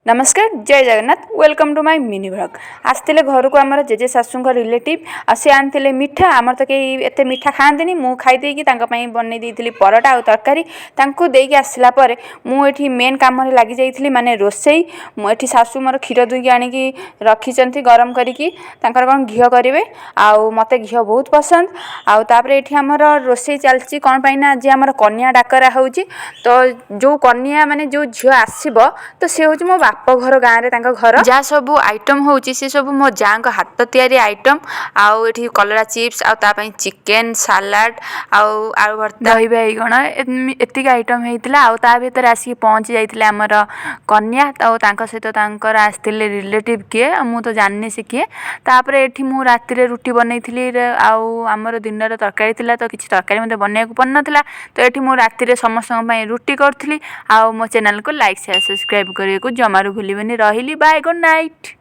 नमस्कार जय Jagannath welcome to my mini blog आसते घर को आमर जेजे शाशु रिलेटिव सी आनी मिठा आमर तो कहीं एत मिठा खाती मु खाईदे बनई देती परोटा और तरकारी देकी आसला मुझे मेन कम लगी जाइए माने रोसई मुझे शाशु मोर क्षीर दुईक आनिकी रखी गरम करके कौन घी करेंगे आउ मत घी बहुत पसंद आउे ये आमर रोसई चलती कौन पाईना आज आम कन्या डाकरा हो तो जो कन्या माने जो झील आसब तो सी हूँ मो बाप घर गाँव में घर जहाँ सब आइटम होची से सब मो जाँ हाथ तैयारी आइटम आउ ये कलरा चिप्स आउ चिकेन सालाड आलू भर्ता दही बैगण एतिक आइटम होता आ भर आसिक पहुँची जाते आमर कन्या सहित आसते रिलेटिव किए मु तो जानी से किए तापर ये मु राति रुटी बनई आमर दिन तरकारी तो किसी तरकारी मत बनवाक पड़ नाला तो ये मु राति समस्त रुटी करी आ मो चैनल को लाइक शेयर सब्सक्राइब करने को जमारू भूलि रही बाय गुड नाइट।